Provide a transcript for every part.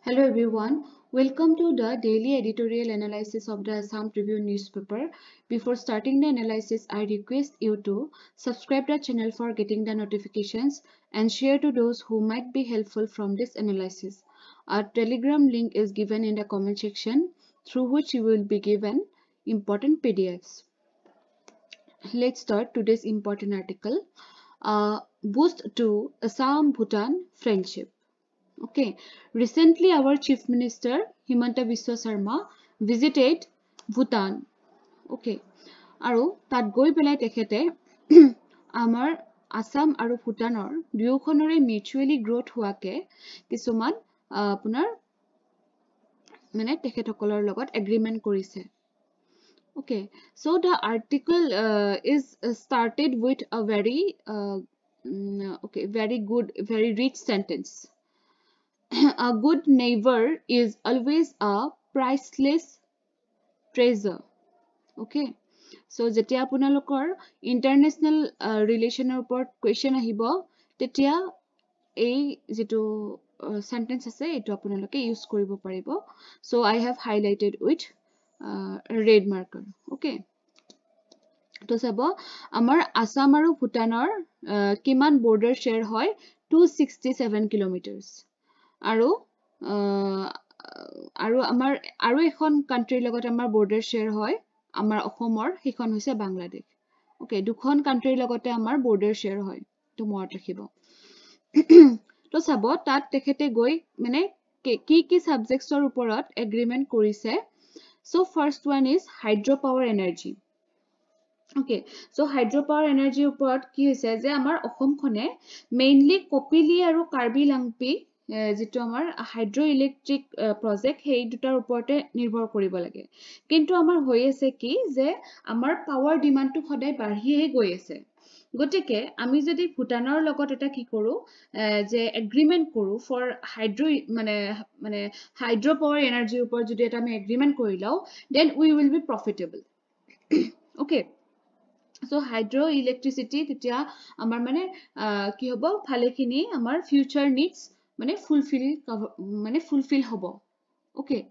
Hello everyone, welcome to the daily editorial analysis of the Assam Tribune newspaper. Before starting the analysis, I request you to subscribe the channel for getting the notifications and share to those who might be helpful from this analysis. Our Telegram link is given in the comment section through which you will be given important PDFs. Let's start today's important article. Boost to Assam-Bhutan friendship. Okay, recently our Chief Minister Himanta Biswa Sharma visited Bhutan. Okay, আৰু তাত গৈ পেলাই তেখেতে আমাৰ আসাম আৰু ভূটানৰ দুয়োখনৰে mutually growth হোৱাকে কিছুমান আপোনাৰ মানে তেখেতসকলৰ লগত এগ্ৰিমেন্ট কৰিছে. Okay, so the article is started with a very very good, very rich sentence. A good neighbor is always a priceless treasure. Okay, so jetia apunalokor international relationer upor question ahibo tetia ei jetu sentence ase etu apunaloke use koribo paribo. So I have highlighted with red marker. Okay, to sabo amar Assam aru Bhutanor kiman border share hoy 267 kilometers. আৰু আমাৰ আৰু এখন কান্ট্ৰিৰ লগত আমাৰ border share হয় আমাৰ অসমৰ সেইখন হৈছে বাংলাদেশ. ওকে, দুখন কান্ট্ৰিৰ লগতে আমাৰ বৰ্ডাৰ শেয়াৰ হয়, তো মনত ৰাখিব. তো চাব তাত তেখেতে গৈ মানে কি সাবজেক্টছৰ ওপৰত এগ্ৰিমেন্ট কৰিছে. So first one is hydro power energy. Okay, so hydro power এনাৰ্জিৰ ওপৰত কি হৈছে যে আমাৰ অসমখনে মেইনলি কপিলি আৰু কাৰ্বি লাংপি যেটো আমাৰ হাইড্ৰো ইলেক্ট্ৰিক প্ৰজেক্ট সেই দুটাৰ ওপৰতে নিৰ্ভৰ কৰিব লাগে. কিন্তু আমাৰ হৈ আছে কি যে আমাৰ পাৱাৰ ডিমান্ডটো সদায় বাঢ়িয়ে গৈ আছে. গতিকে আমি যদি ভুটানৰ লগত এটা কি কৰো যে এগ্ৰিমেন্ট কৰো ফৰ হাইড্ৰো মানে হাইড্ৰো পাৱাৰ এনাৰ্জিৰ ওপৰত যদি এটা আমি এগ্ৰিমেন্ট কৰি লও then we will be profitable. Okay, so hydro electricity তেতিয়া আমাৰ মানে কি হ'ব ভালেখিনি আমাৰ future needs মানে fulfill হ'ব. Okay,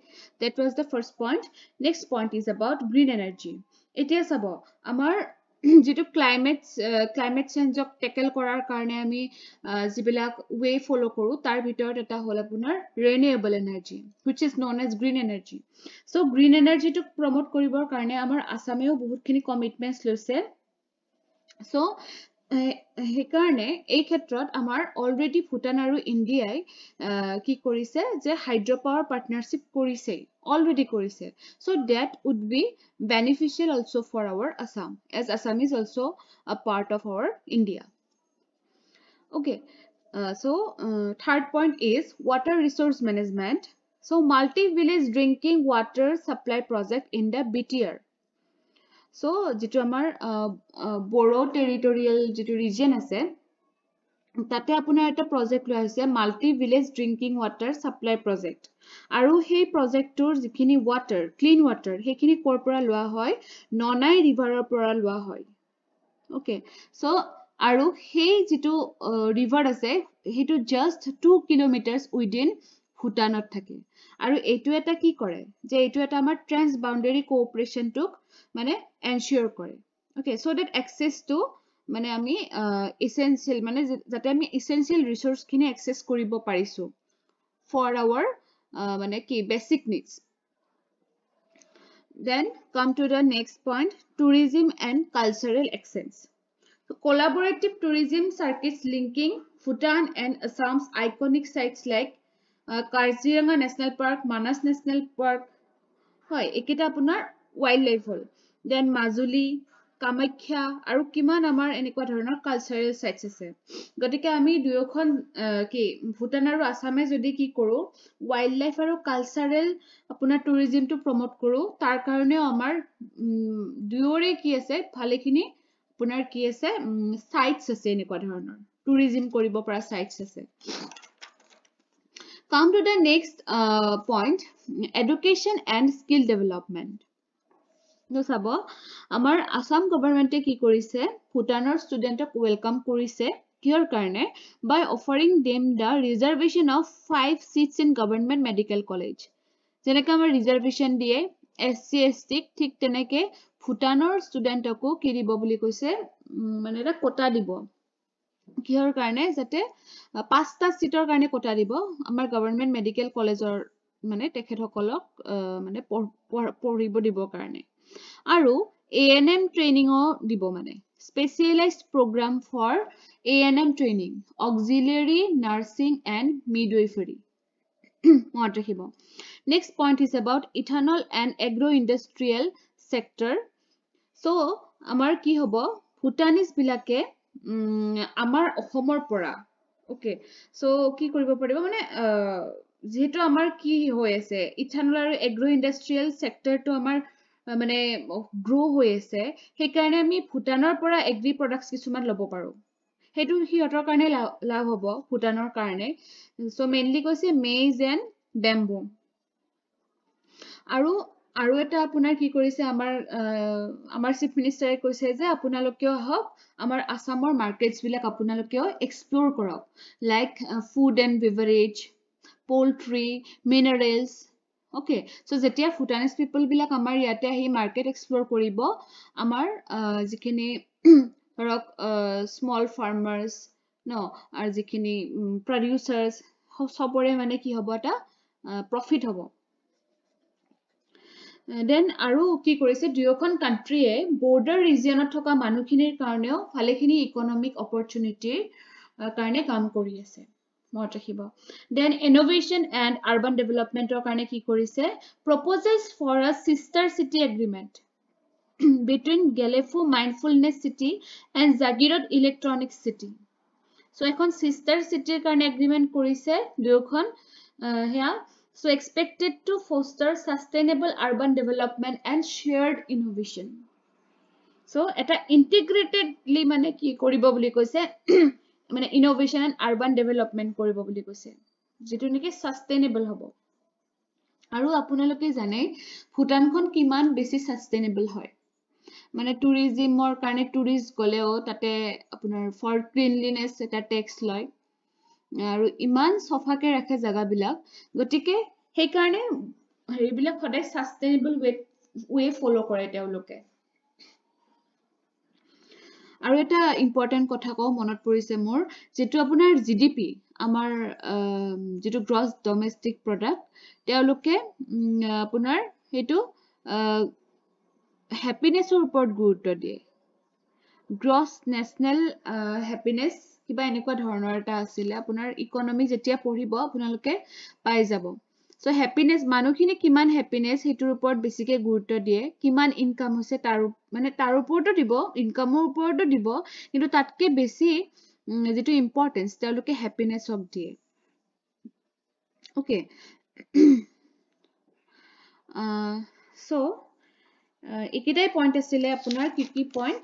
that was the first point. Next point is about green energy. এতিয়া চাব আমাৰ যেটো climate change ক tackle কৰাৰ কাৰণে আমি যিবিলাক way follow কৰো তাৰ ভিতৰত এটা হ'ল আপোনাৰ renewable energy which is known as green energy. So green energy টো promote কৰিবৰ কাৰণে আমাৰ আসামেও বহুতখিনি commitments লৈছে. So সেইকাৰণে এই ক্ষেত্ৰত আমাৰ অলৰেডি ভুটান আৰু ইণ্ডিয়াই কি কৰিছে যে হাইড্ৰো পাৱাৰ পাৰ্টনাৰশ্বিপ কৰিছে, অলৰেডি কৰিছে. So that would be beneficial also for our Assam, as Assam is also a part of our India. Okay, so third point is water resource management. So multi-village drinking water supply project in the BTR. So যেটো আমাৰ Bodo territorial যেটো region আছে তাতে আপোনাৰ এটা project লোৱা হৈছে multi village drinking water supply project. আৰু সেই প্ৰজেক্টৰ যিখিনি ৱাটাৰ ক্লিন ৱাটাৰ সেইখিনি কৰ পৰা লোৱা হয় ননাই ৰিভাৰৰ পৰা লোৱা হয়. ওকে, সো আৰু সেই যেটো ৰিভাৰ আছে হেতু জাস্ট 2 কিলোমিটাৰছ উইদিন ভুটানত থাকে. আৰু এইটো এটা কি কৰে যে এইটো এটা আমাৰ ট্ৰেন্স বাউন্ডাৰী কোঅপাৰেচনটোক মানে এনশিওৰ কৰে. Okay, so that access to মানে আমি এসেনশিয়াল মানে যাতে আমি এসেনশিয়াল ৰিসোৰ্স খিনি অ্যাক্সেস কৰিব পাৰিছো ফৰ আৱাৰ মানে কি basic needs. Then come to the next point, tourism and cultural exchange. So collaborative tourism circuits linking Bhutan and Assam's iconic sites like Kaziranga National Park, Manas National Park. হয়, একেটা আপোনাৰ wildlife হল. Then Majuli, Kamakhya আৰু কিমান আমাৰ এনেকুৱা ধৰণৰ cultural sites আছে. গতিকে আমি দুয়োখন কি ভুটান আৰু আসামে যদি কি কৰো wildlife আৰু কালচাৰেল আপোনাৰ টুৰিজমটো প্ৰমোট কৰো তাৰ কাৰণেও আমাৰ দুয়োৰে কি আছে ভালেখিনি আপোনাৰ কি আছে সাইটস আছে এনেকুৱা ধৰণৰ টুৰিজম কৰিব পৰা সাইটস আছে. Come to the next point, education and skill development. No sabo, amar Assam government ki korise, Bhutanor student welcome korise, কিহৰ কাৰণে by offering them the reservation of 5 seats in government medical college যেনেকৈ আমাৰ reservation দিয়ে SC ST ঠিক তেনেকৈ ভুটানৰ ষ্টুডেণ্টকো কি দিব বুলি কৈছে মানে এটা কোটা দিব কিহৰ কাৰণে যাতে 5টা সিটৰ কাৰণে কোটা দিব আমাৰ গভৰ্ণমেণ্ট মেডিকেল কলেজৰ মানে তেখেতসকলক মানে পঢ়িব দিবৰ কাৰণে আৰু ANM ট্ৰেইনিংও দিব মানে specialized program for ANM training auxiliary nursing and midwifery মনত ৰাখিব next point is about ethanol and agro-industrial sector so আমাৰ কি হ'ব ভুটানিজ বিলাকে আমাৰ অসমৰ পৰা okay so কি কৰিব পাৰিব মানে যেহেতু আমাৰ কি হৈ আছে ইথানল আৰু agro-industrial sector টো আমাৰ মানে গ্ৰো হৈ আছে সেই কাৰণে আমি ভুটানৰ পৰা এগ্ৰি প্ৰডাক্টস কিছুমান লব পাৰো হেতু হিয়তৰ কাৰণে লাভ হ'ব ভুটানৰ কাৰণে সো মেইনলি কৈছে মেজ এণ্ড বেম্বু আৰু এটা আপোনাৰ কি কৰিছে আমাৰ চিফ মিনিষ্টাৰে কৈছে যে আপোনালোকেও হওক আমাৰ আসামৰ মাৰ্কেটছ বিলাক আপোনালোকেও এক্সপ্লোৰ কৰক like food and beverage poultry minerals okay so যেতিয়া Bhutanese people বিলাক আমাৰ ইয়াতে আহি মাৰ্কেট এক্সপ্লোৰ কৰিব আমাৰ যিখিনি ধৰক স্মল ফাৰ্মাৰ্স ন আৰু যিখিনি প্ৰডিউচাৰ্স সবৰে মানে কি হ'ব এটা প্ৰফিট হ'ব দেন আৰু কি কৰিছে দুয়োখন কান্ট্ৰিয়ে বৰ্ডাৰ ৰিজিয়নত থকা মানুহখিনিৰ কাৰণেও ভালেখিনি ইকনমিক অপৰচুনিটিৰ কাৰণে কাম কৰি আছে মনত ৰাখিব then innovation and urban development কাৰণে কি কৰিছে proposals for a sister city agreement between Galefu mindfulness city and Zagirot electronic city so এখন sister city কাৰণে agreement কৰিছে দুয়োখন হেয়া so expected to foster sustainable urban development and shared innovation so এটা integratedly মানে কি কৰিব বুলি কৈছে মানে innovation and urban development কৰিব বুলি কৈছে যেটো নেকি sustainable হ'ব আৰু আপোনালোকে জানে ভুটানখন কিমান বেছি sustainable হয় মানে tourismৰ কাৰণে tourist গলেও তাতে আপোনাৰ for cleanliness এটা tax লয় আৰু ইমান সফাকে ৰাখে জাগাবিলাক গটিকে সেই কাৰণে হেৰিবিলাক সদায় sustainable way follow কৰে তেওঁলোকে আৰু এটা ইম্পৰ্টেন্ট কথা কও মনত পৰিছে মোৰ যেটো আপোনাৰ GDP আমাৰ যেটো গ্ৰছ ডমেষ্টিক প্ৰডাক্ট তেওঁলোকে আপোনাৰ হেতু হ্যাপিনেছৰ ওপৰত গুৰুত্ব দিয়ে গ্ৰছ নেশনেল হ্যাপিনেছ কিবা এনেকুৱা ধৰণৰ এটা আছিল আপোনাৰ ইকোনমি যেতিয়া পঢ়িব আপোনালোকে পাই যাব so happiness মানুহখিনি কিমান happiness হেতুৰ ওপৰত বেছিকে গুৰুত্ব দিয়ে কিমান ইনকাম হৈছে তাৰ ওপৰতো দিব ইনকামৰ ওপৰতো দিব কিন্তু তাতকে বেছি যেটো ইম্পৰ্টেন্স তেওঁলোকে happiness অফ দিয়ে okay so একেটাই পইণ্ট আছিল আপোনাৰ কি পইণ্ট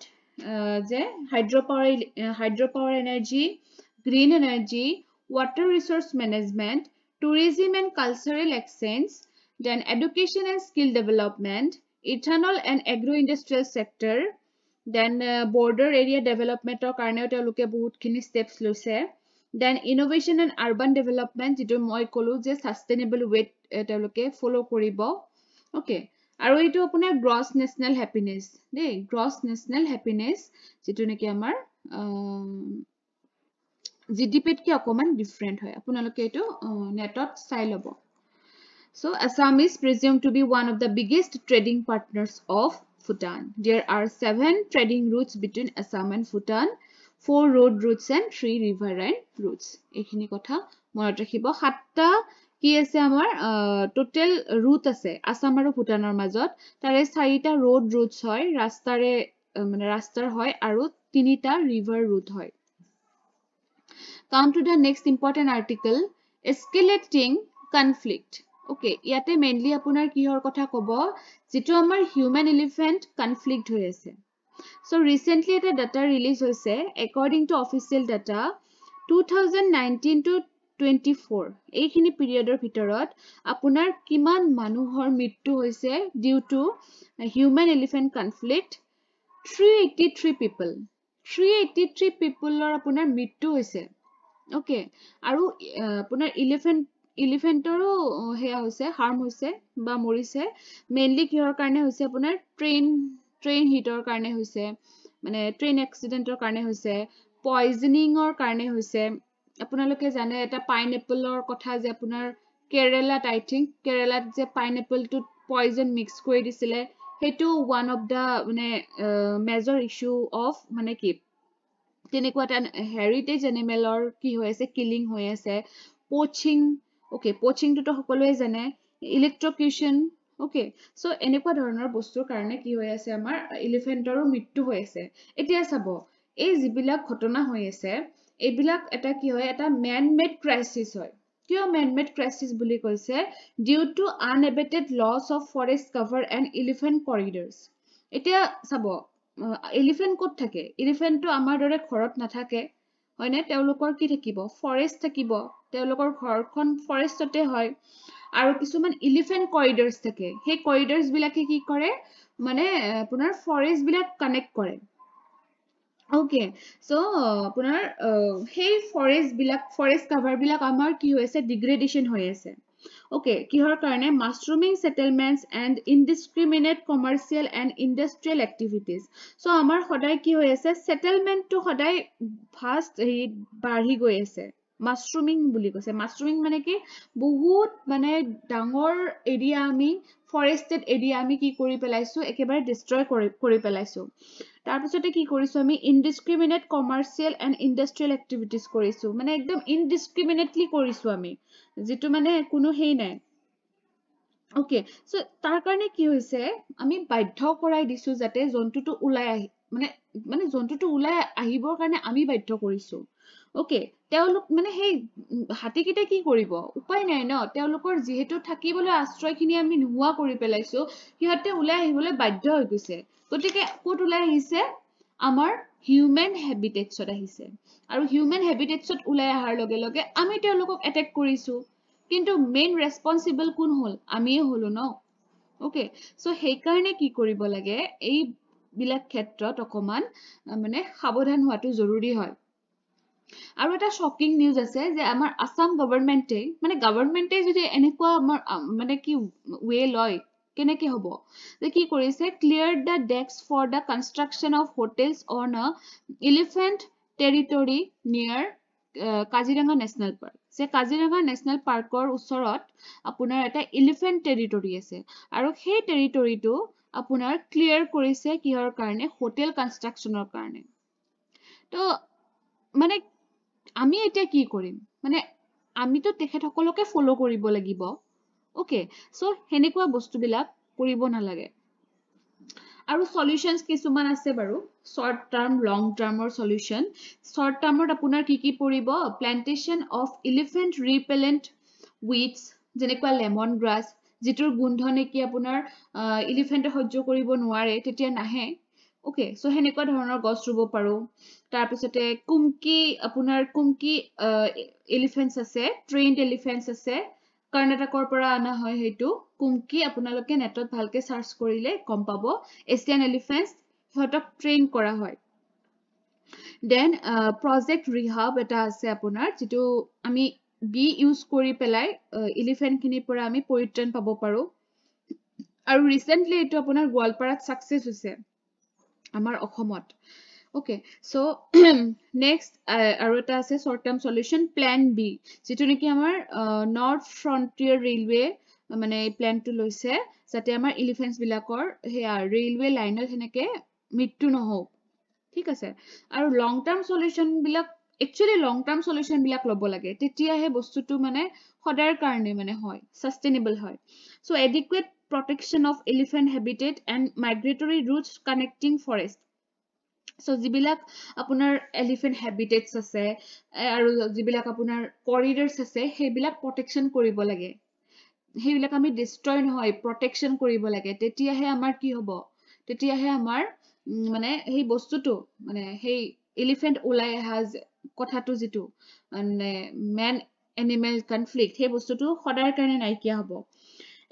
যে hydropower energy green energy water resource management tourism and cultural exchange then education and skill development ethanol and agro-industrial sector then border area development কাৰণেও তেওঁলোকে বহুতখিনি steps লৈছে then innovation and urban development যেটো মই কলো যে sustainable way তেওঁলোকে follow কৰিব okay আৰু এইটো আপোনাৰ gross national happiness দেই gross national happiness যেটো নেকি আমাৰ GDP কে অকমান ডিফাৰেন্ট হয় আপোনালোকে এটো নেটত চাই লব so Assam is presumed to be one of the biggest trading partners of Bhutan there are 7 trading routes between Assam and Bhutan 4 road routes and 3 riverine routes এইখিনি কথা মনত ৰাখিব 7টা কি আছে আমাৰ টোটাল route আছে আসাম আৰু ভুটানৰ মাজত তাৰে 4টা road routes হয় ৰাস্তাৰে মানে ৰাস্তাৰ হয় আৰু 3টা river route হয় Come to the next important article escalating conflict okay ইয়াতে মেইনলি আপোনাৰ কিহৰ কথা কব যেটো আমাৰ human elephant conflict হৈ আছে so recently এটা data release হৈছে according to official data 2019 to 24 এইখিনি পিৰিয়ডৰ ভিতৰত আপোনাৰ কিমান মানুহৰ মৃত্যু হৈছে due to human elephant conflict 383 people 383 পিপলৰ আপোনাৰ মৃত্যু হৈছে ওকে আৰু আপোনাৰ ইলিফেণ্টৰো হেয়া হৈছে হাৰ্ম হৈছে বা মৰিছে মেইনলি কিহৰ কাৰণে হৈছে আপোনাৰ ট্ৰেইন হিটৰ কাৰণে হৈছে মানে ট্ৰেইন এক্সিডেন্টৰ কাৰণে হৈছে পয়জনিঙৰ কাৰণে হৈছে আপোনালোকে জানে এটা পাইনএপলৰ কথা যে আপোনাৰ কেৰেলাত আই থিংক কেৰেলাত যে পাইনএপলটোত পয়জন মিক্স কৰি দিছিলে সেইটো ওৱান অফ দা মানে মেজৰ ইছ্যু অফ মানে কি তেনেকুৱা এটা হেৰিটেজ এনিমেলৰ কি হৈ আছে কিলিং হৈ আছে পোচিং ওকে পোচিংটোতো সকলোৱে জানে ইলেক্ট্ৰকিউশ্যন ওকে সো এনেকুৱা ধৰণৰ বস্তুৰ কাৰণে কি হৈ আছে আমাৰ এলিফেণ্টৰো মৃত্যু হৈ আছে এতিয়া চাব এই যিবিলাক ঘটনা হৈ আছে এইবিলাক এটা কি হয় এটা মেন মেড ক্ৰাইচিছ হয় কিয় মেন মেড ক্ৰাইচিছ বুলি কৈছে due to unabated loss of forest cover and elephant corridors এতিয়া চাব এলিফেণ্ট ক'ত থাকে এলিফেণ্টটো আমাৰ দৰে ঘৰত নাথাকে হয়নে তেওঁলোকৰ কি থাকিব ফৰেষ্ট থাকিব তেওঁলোকৰ ঘৰখন ফৰেষ্টতে হয় আৰু কিছুমান এলিফেণ্ট কৰিডৰ্ছ থাকে সেই কৰিডৰ্ছ বিলাকে কি কৰে মানে আপোনাৰ ফৰেষ্ট বিলাক কানেক্ট কৰে ওকে সো আপোনাৰ সেই ফৰেষ্ট কভাৰ বিলাক আমাৰ কি হৈছে ডিগ্ৰেডেশ্যন হৈ আছে ওকে কিহৰ কাৰণে mushrooming settlements and indiscriminate commercial and industrial activities so আমাৰ সদায় কি হৈ আছে সেটেলমেন্টটো সদায় ফাষ্ট বাঢ়ি গৈ আছে মাছৰুমিং বুলি কৈছে মাছৰুমিং মানে কি বহুত মানে ডাঙৰ এৰিয়া আমি ফৰেষ্টেড এৰিয়া আমি কি কৰি পেলাইছো একেবাৰে ডিষ্ট্ৰয় কৰি পেলাইছো তাৰপিছতে কি কৰিছো আমি ইনডিসক্ৰিমিনেট কমাৰ্চিয়েল এণ্ড ইণ্ডাষ্ট্ৰিয়েল এক্টিভিটিজ কৰিছো মানে একদম ইনডিসক্ৰিমিনেটলি কৰিছো আমি যেটো মানে কোনো হেই নাই ওকে সো তাৰ কাৰণে কি হৈছে আমি বাধ্য কৰাই দিছো যাতে জন্তুটো ওলাই আহি মানে জন্তুটো ওলাই আহিবৰ কাৰণে আমি বাধ্য কৰিছো ওকে তেওঁলোক মানে সেই হাতীকেইটা কি কৰিব উপায় নাই ন তেওঁলোকৰ যিহেতু থাকিবলৈ আশ্ৰয়খিনি আমি নোহোৱা কৰি পেলাইছো সিহঁতে ওলাই আহিবলৈ বাধ্য হৈ গৈছে গতিকে ক'ত ওলাই আহিছে আমাৰ হিউমেন হেবিটেটছত আহিছে আৰু হিউমেন হেবিটেটছত ওলাই অহাৰ লগে লগে আমি তেওঁলোকক এটেক কৰিছো কিন্তু মেইন ৰেসপন্সিবল কোন হল আমিয়ে হলো ন ওকে সো সেইকাৰণে কি কৰিব লাগে এই বিলাক ক্ষেত্ৰত অকমান মানে সাৱধান হোৱাটো জৰুৰী হয় আৰু এটা শকিং নিউজ আছে যে আমাৰ আসাম গভৰ্ণমেণ্টে যদি এনেকুৱা আমাৰ মানে কি ৱে লয় কেনেকে হ'ব যে কি কৰিছে clear the decks for the construction of hotels on a elephant territory near Kaziranga national park যে কাজিৰঙা নেশ্যনেল পাৰ্কৰ ওচৰত আপোনাৰ এটা এলিফেণ্ট টেৰিটৰী আছে আৰু সেই টেৰিটৰীটো আপোনাৰ ক্লিয়াৰ কৰিছে কিহৰ কাৰণে হোটেল কনষ্ট্ৰাকচনৰ কাৰণে তো মানে আমি এতিয়া কি কৰিম মানে আমিতো তেখেতসকলকে ফলো কৰিব লাগিব ওকে সো হেনেকুৱা বস্তুবিলাক কৰিব নালাগে আৰু সলিউশনস কিছুমান আছে বাৰু শৰ্ট টাৰ্ম লং টাৰ্মৰ সলিউশন শৰ্ট টাৰ্মত আপোনাৰ কি পৰিব প্লান্টেশন অফ এলিফেন্ট ৰিপেলেন্ট উইডছ যেনেকুৱা লেমন গ্ৰাছ যিটোৰ গোন্ধ নেকি আপোনাৰ এলিফেন্টে সহ্য কৰিব নোৱাৰে তেতিয়া নাহে ওকে সো হেনেকুৱা ধৰণৰ গছ ৰুব পাৰো তাৰপিছতে কুমকি এলিফেন্টস আছে ট্ৰেইনড এলিফেন্টস আছে কৰ্ণাটকৰ পৰা আনা হয় হেতু কুমকি আপোনালোকে নেটত ভালকে সাৰ্চ কৰিলে গম পাব এছিয়ান এলিফেন্টস সিহঁতক ট্ৰেইন কৰা হয় দেন প্ৰজেক্ট ৰিহাব এটা আছে আপোনাৰ যেটো আমি বি ইউজ কৰি পেলাই এলিফেন্ট খিনিৰ পৰা আমি পৰিত্ৰাণ পাব পাৰো আৰু ৰিসেন্টলি এটো আপোনাৰ গোৱালপাৰাত সাকসেস হৈছে আমাৰ অসমত ওকে সো নেক্সট আৰু এটা আছে short term solution plan B যেটো নেকি আমাৰ নৰ্থ ফ্ৰন্টিয়াৰ ৰেলৱে মানে প্ল্যানটো লৈছে যাতে আমাৰ এলিফেন্টস বিলাকৰ হেয়া ৰেলৱে লাইনত হেনেকে মৃত্যু নহওক ঠিক আছে আৰু লং টাৰ্ম সলিউশন বিলাক একচুয়ালি লং টাৰ্ম সলিউশন বিলাক লব লাগে তেতিয়াহে বস্তুটো মানে সদায়ৰ কাৰণে মানে হয় সাস্টেইনেবল হয় so adequate protection of elephant habitat and migratory routes connecting forest so যিবিলাক আপোনাৰ elephant habitats আছে আৰু যিবিলাক আপোনাৰ corridors আছে সেইবিলাক protection কৰিব লাগে সেইবিলাক আমি destroy নহয় protection কৰিব লাগে তেতিয়াহে আমাৰ কি হ'ব তেতিয়াহে আমাৰ মানে সেই বস্তুটো মানে সেই elephant ওলাই আহা কথাটো যিটো মানে man animal conflict সেই বস্তুটো সদায়ৰ কাৰণে নাইকিয়া হ'ব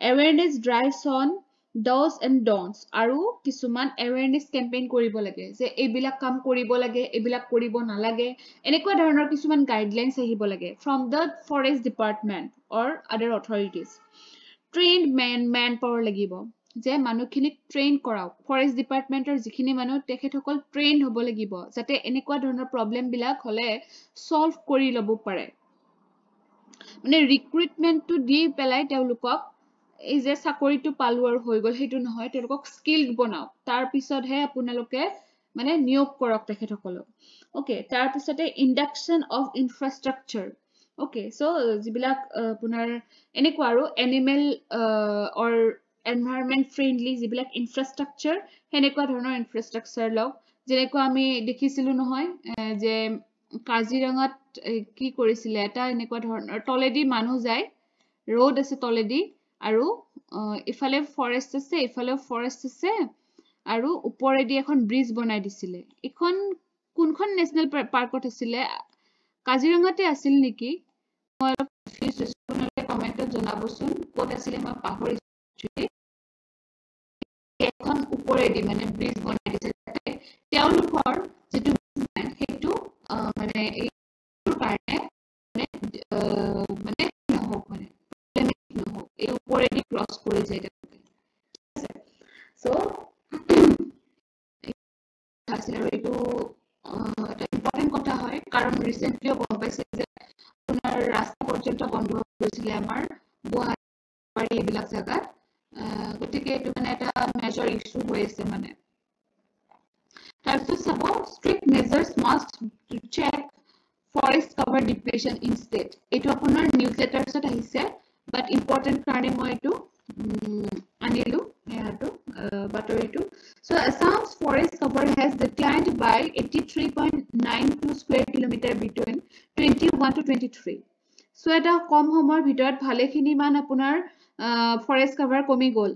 awareness drives on do's and don'ts আৰু কিছুমান awareness campaign কৰিব লাগে যে এইবিলাক কাম কৰিব লাগে এইবিলাক কৰিব নালাগে এনেকুৱা ধৰণৰ কিছুমান guidelines আহিব লাগে from the forest department or other authorities trained manpower লাগিব যে মানুহখিনিক ট্ৰেইন কৰাওক ফৰেষ্ট ডিপাৰ্টমেন্টৰ যিখিনি মানুহ তেখেতসকল ট্ৰেইন হ'ব লাগিব যাতে এনেকুৱা ধৰণৰ প্ৰবলেম বিলাক হলে সলভ কৰি ল'ব পাৰে মানে ৰিক্ৰুটমেন্টটো দি পেলাই তেওঁলোকক এই যে চাকৰিটো পালো আৰু হৈ গল সেইটো নহয় তেওঁলোকক স্কিলড বনাওক তাৰ পিছতহে আপোনালোকে মানে নিয়োগ কৰক তেখেতসকলক ওকে তাৰ পিছতে induction of infrastructure okay so যিবিলাক আপোনাৰ এনেকুৱা আৰু এনিমেল অৰ এনভাইৰনমেন্ট ফ্ৰেন্ডলি যিবিলাক ইনফ্ৰাষ্ট্ৰাকচাৰ হেনেকুৱা ধৰণৰ ইনফ্ৰাষ্ট্ৰাকচাৰ লওক যেনেকুৱা আমি দেখিছিলো নহয় যে কাজিৰঙাত কি কৰিছিলে এটা এনেকুৱা ধৰণৰ তলেদি মানুহ যায় ৰোড আছে তলেদি আৰু ইফালে ফৰেষ্ট আছে ইফালে ফৰেষ্ট আছে আৰু ওপৰেদি এখন ব্ৰিজ বনাই দিছিলে এখন কোনখন নেশনেল পাৰ্কত আছিলে কাজিৰঙাতে আছিল নেকি মই আপোনালোকে কমেন্টত জনাবচোন ক'ত আছিলে মই পাহৰিছোঁ এখন ওপৰেদি মানে ব্ৰিজ বনাই দিছিলে তেওঁলোকৰ যিটো সেইটো মানে এইটোৰ কাৰণে মানে নহওক মানে নহওক এই ওপৰেদি ক্ৰছ কৰি যায় তেওঁলোকে সো আছিল আৰু এইটো এটা ইম্পৰ্টেণ্ট কথা হয় কাৰণ ৰিচেণ্টলি গম পাইছে যে আপোনাৰ ৰাস্তা পৰ্যন্ত বন্ধ হৈ গৈছিলে আমাৰ গুৱাহাটী এইবিলাক জাগাত গতিকে এইটো মানে এটা মেজৰ ইছ্যু হৈ আছে মানে তাৰপিছত চাব strict measures must check forest cover depletion in state এইটো আপোনাৰ নিউজলেটাৰছত আহিছে but important কাৰণে মই এইটো আনিলো ইয়াটো বাতৰিটো so Assam's forest cover has declined by 83.92 square kilometer between 21 to 23 so এটা কম সময়ৰ ভিতৰত ভালেখিনি মান আপোনাৰ forest cover কমি গল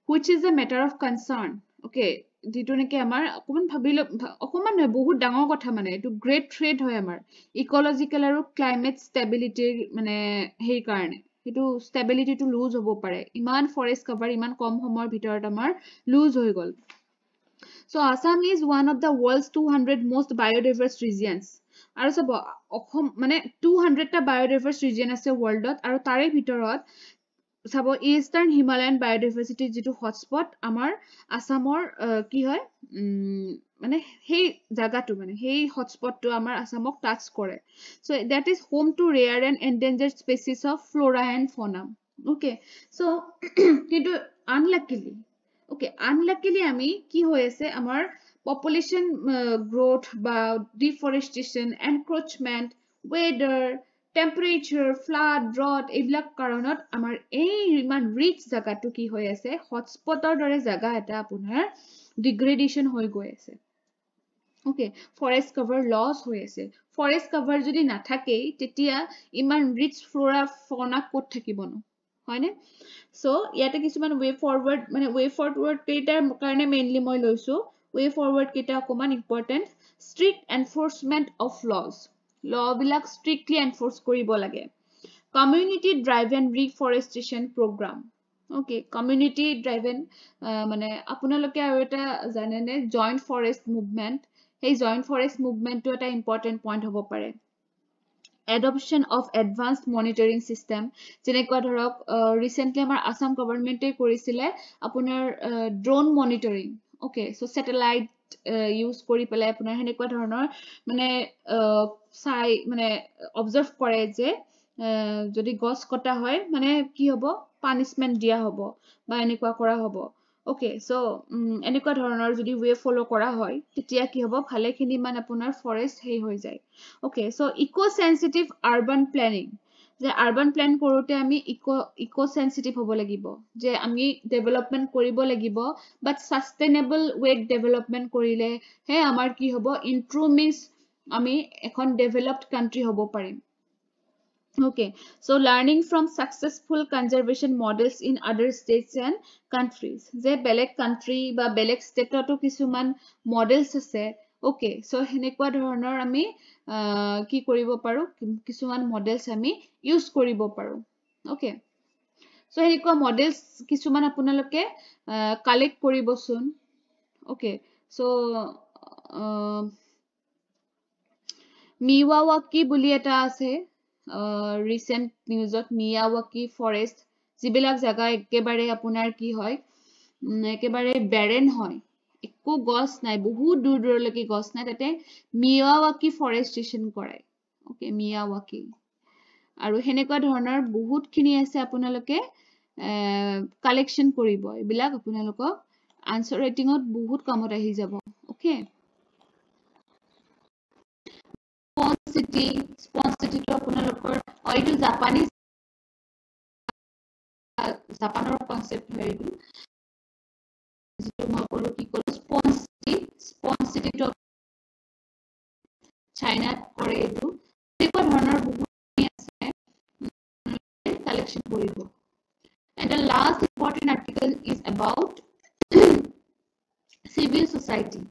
which is a matter of concern okay যেটো নেকি আমাৰ অকমান ভাবিলো অকমান নহয় বহুত ডাঙৰ কথা মানে এটো গ্ৰেট থ্ৰেট হয় আমাৰ ইকোলজিক্যাল আৰু ক্লাইমেট ষ্টেবিলিটিৰ মানে হেই কাৰণে এটো ষ্টেবিলিটিটো লুজ হ'ব পাৰে ইমান ফৰেষ্ট কভাৰ ইমান কম সময়ৰ ভিতৰত আমাৰ লুজ হৈ গল so Assam is one of the world's 200 most biodiverse regions আৰু সব অসম মানে 200 টা biodiverse region আছে worldত আৰু তাৰে ভিতৰত চাব ইষ্টাৰ্ণ হিমালয়ান বায়োডাইভাৰ্চিটি যেটো হটস্পট আমাৰ আসামৰ কি হয় মানে সেই জায়গাটো মানে সেই হটস্পটটো আমাৰ আসামক টাচ কৰে so that is home to rare and endangered species of flora and fauna okay so কিন্তু unluckily আমি কি হৈ আছে আমাৰ population growth বা deforestation encroachment weather temperature flood drought এইবিলাক কাৰণত আমাৰ এই ইমান ৰিচ জাগাটো কি হৈ আছে হটস্পটৰ দৰে জাগা এটা আপোনাৰ ডিগ্ৰেডেশন হৈ গৈ আছে ওকে ফৰেষ্ট কভাৰ লস হৈ আছে ফৰেষ্ট কভাৰ যদি নাথাকে তেতিয়া ইমান ৰিচ ফ্লোৰা ফনা ক'ত থাকিবনো হয়নে সো ইয়াতে কিছুমান ৱে ফৰৱাৰ্ড মানে ৱে ফৰৱাৰ্ড কেইটাৰ কাৰণে মেইনলি মই লৈছো ৱে ফৰৱাৰ্ড কেইটা অকমান important strict enforcement of laws law বিলাক strictly enforce কৰিব লাগে community driven reforestation program okay community driven মানে আপোনালোকে আৰু এটা জানে নে joint forest movement এই joint forest movement টো এটা important point হ'ব পাৰে adoption of advanced monitoring system যেনেকুৱা ধৰক recently আমাৰ Assam government এ কৰিছিলে আপোনাৰ drone monitoring okay so satellite use কৰি পেলাই আপোনাৰ হেনেকুৱা ধৰণৰ মানে চাই মানে অবজাৰ্ভ কৰে যে যদি গছ কটা হয় মানে কি হ'ব পানিশমেন্ট দিয়া হ'ব বা এনেকুৱা কৰা হ'ব okay so এনেকুৱা ধৰণৰ যদি ৱে ফলো কৰা হয় তেতিয়া কি হ'ব ভালেখিনি মান আপোনাৰ ফৰেষ্ট হেই হৈ যায় okay so eco sensitive urban planning যে আৰবান প্ল্যান কৰোতে আমি ইকো সেনসিটিভ হ'ব লাগিব যে আমি ডেভেলপমেন্ট কৰিব লাগিব বাট সাস্টেইনেবল ৱেত ডেভেলপমেন্ট কৰিলে হে আমাৰ কি হ'ব ইনট্ৰুমিন্স আমি এখন ডেভেলপড কান্ট্ৰি হ'ব পাৰিম okay so learning from successful conservation models in other states and countries যে বেলেগ কান্ট্ৰি বা বেলেগ ষ্টেটতো কিছুমান মডেলস আছে okay so হেনেকুৱা ধৰণৰ আমি কি কৰিব পাৰো কিছুমান মডেলস আমি ইউজ কৰিব পাৰো okay সো হেনেকুৱা মডেলস কিছুমান আপোনালোকে কালেক্ট কৰিবচোন ওকে সো মিয়াৱাকি বুলি এটা আছে ৰিসেন্ট নিউজত মিয়াৱাকি ফৰেষ্ট যিবিলাক জাগা একেবাৰে আপোনাৰ কি হয় একেবাৰে বেৰেন হয় একো গছ নাই বহুত দূৰ দূৰলৈকে গছ নাই তাতে মিয়াৱাকি ফৰেষ্টেশন কৰায় ওকে মিয়াৱাকি আৰু হেনেকুৱা ধৰণৰ বহুত খিনি আছে আপোনালোকে কালেকশন কৰিব এইবিলাক আপোনালোকক আনসাৰ ৰাইটিংত বহুত কামত আহি যাব ওকে স্পঞ্জ সিটি তো আপোনালোকৰ এইটো জাপানীজ জাপানৰ কনসেপ্ট হয় এইটো যিটো মই ক'লো কি ক'লো স্পঞ্জ সিটি তো চাইনাত কৰে এইটো এনেকুৱা ধৰণৰ বহুত আছে collection কৰিব and the last important article is about civil society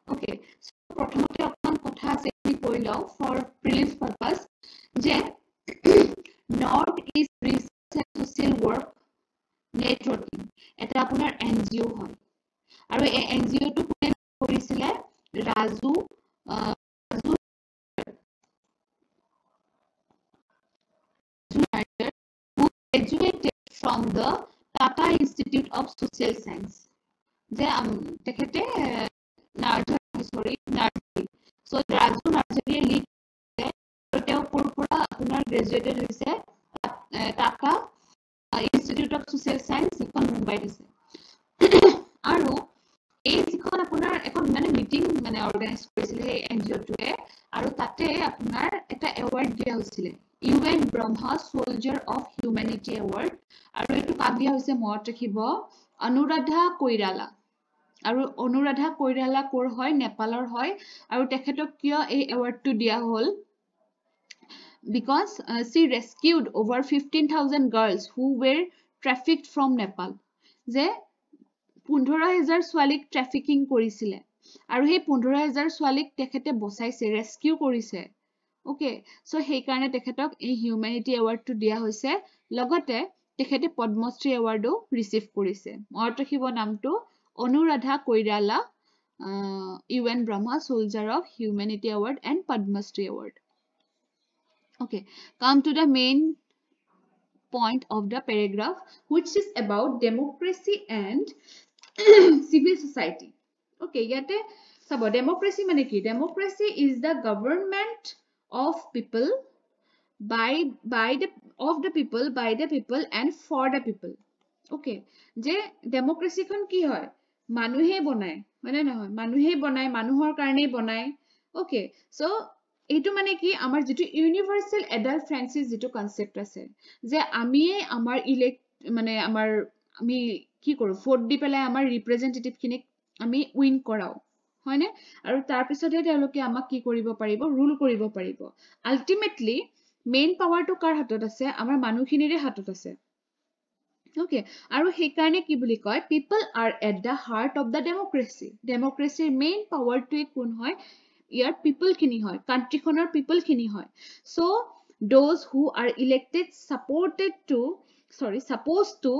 okay so প্ৰথমতে অকমান কথা আছে কি কৈ লও for prelims purpose যে north east research and social work networking এটা আপোনাৰ NGO হয় আৰু এই NGO টো কোনে কৰিছিলে Raju graduated from the Tata Institute of Social Science. যে তেখেতে nursery so Raju nursery lead তেওঁ পৰা আপোনাৰ গ্ৰেজুৱেটেড হৈছে Tata institute of social science এখন মুম্বাইত আছে আৰু এই যিখন আপোনাৰ এখন মানে মিটিং মানে অৰ্গানাইজ কৰিছিল এই এনজিঅ'টোৱে আৰু তাতে আপোনাৰ এটা এৱাৰ্ড দিয়া হৈছিল UN Brahma soldier of humanity award আৰু এইটো কাক দিয়া হৈছে মনত ৰাখিব অনুৰাধা কৈৰালা আৰু অনুৰাধা কৈৰালা কোৰ হয় নেপালৰ হয় আৰু তেখেতক কিয় এই এৱাৰ্ডটো দিয়া হ'ল because she rescued over 15,000 girls who were trafficked from Nepal যে 15,000 ছোৱালীক ট্ৰাফিকিং কৰিছিলে আৰু সেই 15,000 ছোৱালীক তেখেতে বচাইছে ৰেস্কিউ কৰিছে ওকে সো সেই কাৰণে তেখেতক এই হিউম্যানিটি এৱাৰ্ডটো দিয়া হৈছে লগতে তেখেতে পদ্মশ্ৰী এৱাৰ্ডো ৰিসিভ কৰিছে মনত ৰাখিব নামটো Anuradha Koirala UN Brahma soldier of humanity award and Padma Shri award okay come to the main point of the paragraph which is about democracy and civil society okay yate sabo democracy mane ki democracy is the government of people by the people and for the people okay je democracy kon ki hoy manuhe bonai mane na hoy manuhe bonai manuhor karone bonai okay so এইটো মানে কি আমাৰ যেটো ইউনিভাৰ্সাল adult ফ্ৰেন্সিস যেটো concept আছে যে আমি আমাৰ ইলেক্ট মানে আমাৰ আমি কি কৰো ভোট দি পেলাই আমাৰ ৰিপ্ৰেজেন্টেটিভ খিনিক আমি উইন কৰাও হয়নে আৰু তাৰ পিছতে তেওঁলোকে আমাক কি কৰিব পাৰিব ৰুল কৰিব পাৰিব আলটিমেটলি মেইন পাৱাৰটো কাৰ হাতত আছে আমাৰ মানুহখিনিৰে হাতত আছে ওকে আৰু সেই কাৰণে কি বুলি কয় people are at the heart of the ডেমোক্ৰেসিৰ মেইন পাৱাৰটোৱে কোন হয় ইয়াৰ people খিনি হয় country খনৰ people খিনি হয় so those who are elected supposed to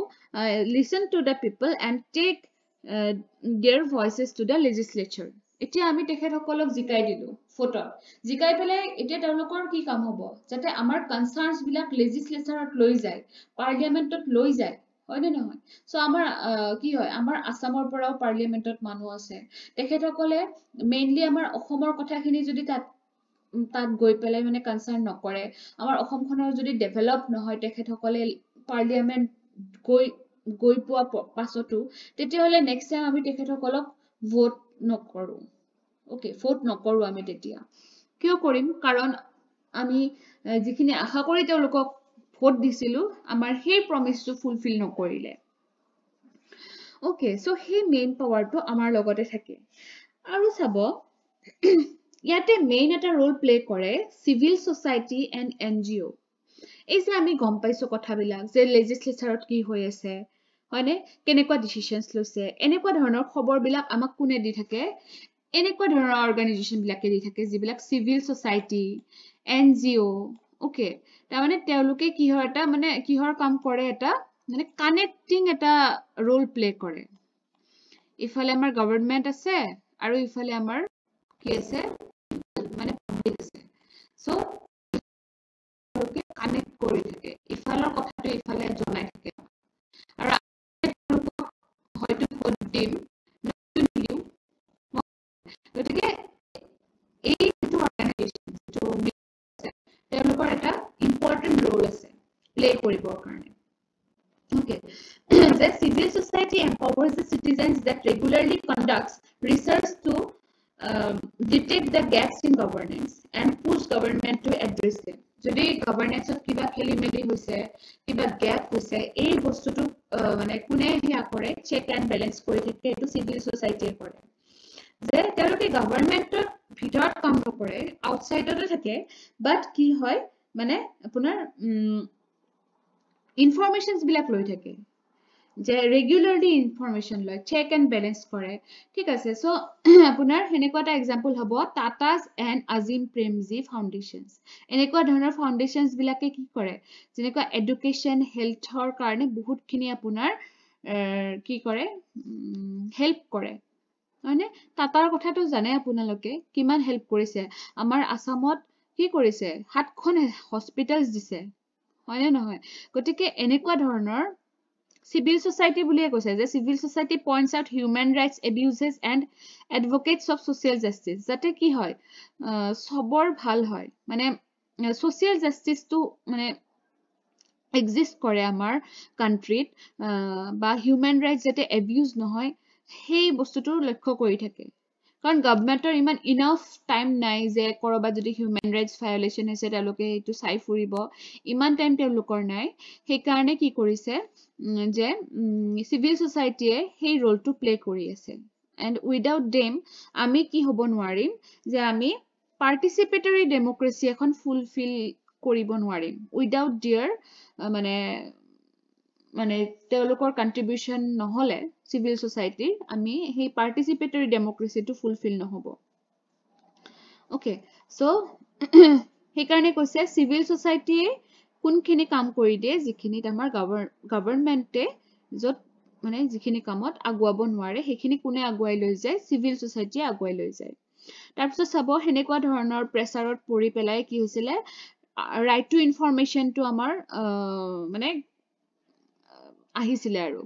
listen to the people and take their voices to the legislature এতিয়া আমি তেখেত সকলক জিকাই দিলো ফটো জিকাই পেলাই এতিয়া তেওঁলোকৰ কি কাম হ'ব যাতে আমাৰ কনসাৰ্নস বিলাক লেজিসলেচাৰত লৈ যায় পাৰ্লিয়ামেন্টত লৈ যায় হয় নে নহয় সো আমাৰ কি হয় আমাৰ আসামৰ পৰাও পাৰ্লিয়ামেন্টত মানুহ আছে তেখেতসকলে মেইনলি আমাৰ অসমৰ কথাখিনি যদি তাত গৈ পেলাই মানে কনসাৰ্ন নকৰে আমাৰ অসমখনৰ যদি ডেভেলপ নহয় তেখেতসকলে পাৰ্লিয়ামেন্ট গৈ পোৱা পাছতো তেতিয়াহলে নেক্সট টাইম আমি তেখেতসকলক ভোট নকৰো ওকে ভোট নকৰো আমি তেতিয়া কিয় কৰিম কাৰণ আমি যিখিনি আশা কৰি তেওঁলোকক ভোট দিছিলো আমাৰ সেই প্ৰমিসটো ফুলফিল নকৰিলে ওকে সো সেই মেইন পাৱাৰটো আমাৰ লগতে থাকে আৰু চাব ইয়াতে মেইন এটা ৰোল প্লে কৰে সিভিল সোসাইটি এণ্ড NGO এই যে আমি গম পাইছো কথাবিলাক যে লেজিসলেচাৰত কি হৈ আছে হয়নে কেনেকুৱা ডিসিশনস লৈছে এনেকুৱা ধৰণৰ খবৰবিলাক আমাক কোনে দি থাকে এনেকুৱা ধৰণৰ অৰ্গানাইজেচন বিলাকে দি থাকে যিবিলাক সিভিল সোসাইটি NGO ওকে তাৰ মানে তেওঁলোকে কিহৰ এটা মানে কিহৰ কাম কৰে এটা মানে কানেক্টিং এটা ৰোল প্লে কৰে ইফালে আমাৰ গভৰ্ণমেণ্ট আছে আৰু ইফালে আমাৰ কি আছে মানে পাব্লিক আছে সো কানেক্ট কৰি থাকে ইফালৰ কথাটো ইফালে জনাই থাকে আৰু হয়তো কড দিম নিদিও গতিকে এই যিটো অৰ্গানাইজেশ্যন যিটো তেওঁলোকৰ এটা ইম্পৰ্টেণ্ট ৰোল আছে প্লে কৰিবৰ কাৰণে Okay. The civil society empowers the citizens that regularly conducts research to detect the gaps in governance and push government to address them. যদি গভৰ্নেন্সত কিবা খেলি মেলি হৈছে কিবা গ্যাপ হৈছে এই বস্তুটো মানে কোনে হিয়া কৰে চেক এণ্ড বেলেন্স কৰি থাকে এইটো চিভিল সোসাইটিয়ে কৰে যে তেওঁলোকে গভৰ্নমেন্টৰ ভিতৰত কাম নকৰে আউটসাইডতে থাকে বাট কি হয় মানে আপোনাৰ ইনফৰমেশনস বিলাক লৈ থাকে যে ৰেগুলাৰলি ইনফৰমেশন লয় চেক এণ্ড বেলেন্স কৰে ঠিক আছে সো আপোনাৰ হেনেকুৱা এটা এক্সাম্পল হ'ব টাটাস এণ্ড আজিম প্ৰেমজী ফাউণ্ডেশ্যনস এনেকুৱা ধৰণৰ ফাউণ্ডেশ্যনস বিলাকে কি কৰে যেনেকুৱা এডুকেশ্যন হেল্থৰ কাৰণে বহুতখিনি আপোনাৰ কি কৰে হেল্প কৰে মানে টাটাৰ কথাটো জানে আপোনালোকে কিমান হেল্প কৰিছে আমাৰ আসামত কি কৰিছে 7খন হস্পিটেলস দিছে হয়নে নহয় গতিকে এনেকুৱা ধৰণৰ civil society বুলিয়ে কৈছে যে civil society points out human rights abuses and advocates of social justice যাতে কি হয় সবৰ ভাল হয় মানে social justice টো মানে exist কৰে আমাৰ কান্ট্ৰিত বা human rights যাতে abuse নহয় সেই বস্তুটো লক্ষ্য কৰি থাকে কাৰণ গভৰ্নমেন্টৰ ইমান ইনাফ টাইম নাই যে কৰবা যদি হিউম্যান ৰাইটস ভায়োলেশন হৈছে তেওঁলোকে এইটো চাই ফুৰিব ইমান টাইম তেওঁলোকৰ নাই সেই কাৰণে কি কৰিছে যে সিভিল সোসাইটিয়ে সেই ৰোলটো প্লে কৰি আছে এন্ড উইদাউট দেম আমি কি হ'ব নোৱাৰিম যে আমি পাৰ্টিসিপেটৰী ডেমক্ৰেসি এখন ফুলফিল কৰিব নোৱাৰিম উইদাউট দেয়াৰ মানে মানে তেওঁলোকৰ কন্ট্ৰিবিউশন নহলে সিভিল সোসাইটিৰ আমি সেই পাৰ্টিসিপেটৰী ডেমক্ৰেসিটো ফুলফিল নহব ওকে সো সেইকাৰণে কৈছে সিভিল সোসাইটিয়ে কোনখিনি কাম কৰি দিয়ে যিখিনিত আমাৰ গভৰ্নমেন্টে যত মানে যিখিনি কামত আগুৱাব নোৱাৰে সেইখিনি কোনে আগুৱাই লৈ যায় সিভিল সোসাইটিয়ে আগুৱাই লৈ যায় তাৰপিছত চাব হেনেকুৱা ধৰণৰ প্ৰেছাৰত পৰি পেলাই কি হৈছিলে ৰাইট টু ইনফৰমেশনটো আমাৰ মানে আহিছিলে আৰু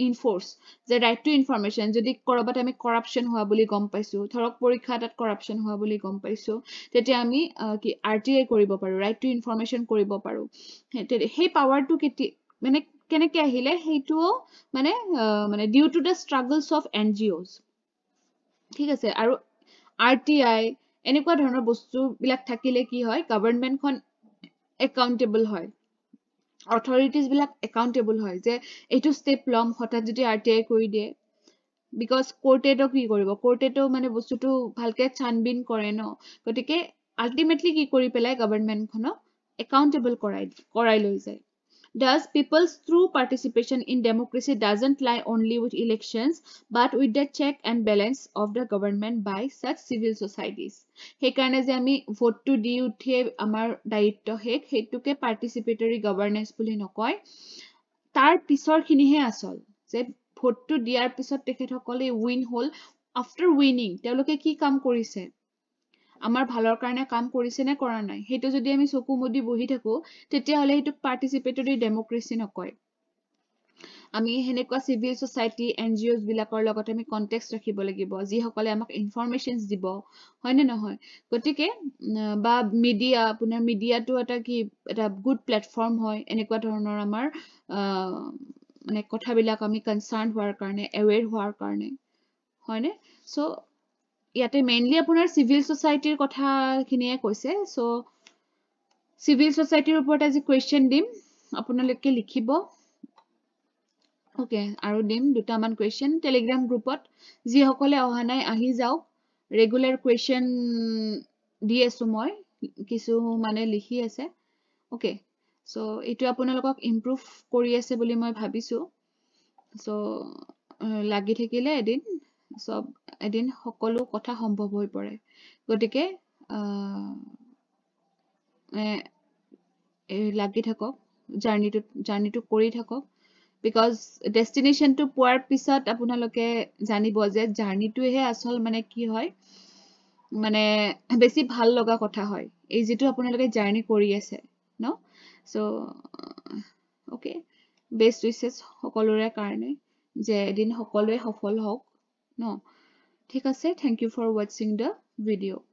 ইনফোৰ্স যে ৰাইট টু ইনফৰমেশন যদি কৰবাত আমি কৰাপশন হোৱা বুলি গম পাইছো ধৰক পৰীক্ষা এটাত কৰাপশন হোৱা বুলি গম পাইছো তেতিয়া আমি কি আৰটিআই কৰিব পাৰো ৰাইট টু ইনফৰমেশন কৰিব পাৰো সেই পাৱাৰটো মানে কেনেকে আহিলে সেইটোও মানে মানে due to the struggles of NGOs ঠিক আছে আৰু আৰটিআই এনেকুৱা ধৰণৰ বস্তু বিলাক থাকিলে কি হয় গভৰ্নমেন্টখন একাউন্টেবল হয় অথৰিটিজ বিলাক একাউন্টেবল হয় যে এইটো স্টেপ লম হঠাৎ যদি আৰটিআই কৰি দিয়ে বিকজ কোৰ্টেটো কি কৰিব কোৰ্টেটো মানে বস্তুটো ভালকে ছানবিন কৰে ন গতিকে আলটিমেটলি কি কৰি পেলাই গভৰ্নমেন্টখনক একাউন্টেবল কৰাই লৈ যায় Thus, people's true participation in democracy doesn't lie only with elections, but with the check and balance of the government by such civil societies. সেইকাৰণে যে আমি ভোটটো দি উঠিয়ে আমাৰ দায়িত্ব শেষ সেইটোকে পাৰ্টিসিপেটৰী গভৰ্নেন্স বুলি নকয় তাৰ পিছৰখিনিহে আচল যে ভোটটো দিয়াৰ পিছত তেখেতসকলে উইন হল আফটাৰ উইনিং তেওঁলোকে কি কাম কৰিছে আমাৰ ভালৰ কাৰণে কাম কৰিছে নে কৰা নাই হেতু যদি আমি চকু মুদি বহি থাকো তেতিয়া হলে হেতু পাৰ্টিসিপেটৰী ডেমক্ৰেসি নকয় আমি হেনেকুৱা সিভিল সোসাইটি এনজিওস বিলাকৰ লগত আমি কন্টেক্সট ৰাখিব লাগিব যি সকলে আমাক ইনফৰমেশনস দিব হয়নে নহয় গতিকে বা মিডিয়া আপোনাৰ মিডিয়াটো এটা কি এটা গুড প্ল্যাটফৰ্ম হয় এনেকুৱা ধৰণৰ আমাৰ মানে কথাবিলাক আমি কনসাৰ্ন হোৱাৰ কাৰণে এৱেৰ হোৱাৰ কাৰণে হয়নে সো ইয়াতে মেইনলি আপোনাৰ সিভিল সোসাইটিৰ কথাখিনিয়ে কৈছে সো সিভিল সোসাইটিৰ ওপৰত আজি কোৱেশ্চন দিম আপোনালোকে লিখিব ওকে আৰু দিম দুটামান কোৱেশ্চন টেলিগ্ৰাম গ্ৰুপত যি সকলে অহা নাই আহি যাওক ৰেগুলাৰ কোৱেশ্চন দি আছো মই কিছু মানে লিখি আছে ওকে সো এটো আপোনালোকক ইমপ্ৰুভ কৰি আছে বুলি মই ভাবিছো সো লাগি থাকিলে সব এদিন সকলো কথা সম্ভৱ হৈ পৰে গতিকে লাগি থাকক জাৰ্নিটো কৰি থাকক বিকজ ডেষ্টিনেশ্যনটো পোৱাৰ পিছত আপোনালোকে জানিব যে জাৰ্ণিটোহে আচল মানে কি হয় মানে বেছি ভাল লগা কথা হয় এই যিটো আপোনালোকে জাৰ্ণি কৰি আছে ন চ' অ'কে বেষ্ট উইচেছ সকলোৰে কাৰণে যে এদিন সকলোৱে সফল হওক ন ঠিক আছে থেংক ইউ ফৰ ৱাচিং দ্য ভিডিঅ'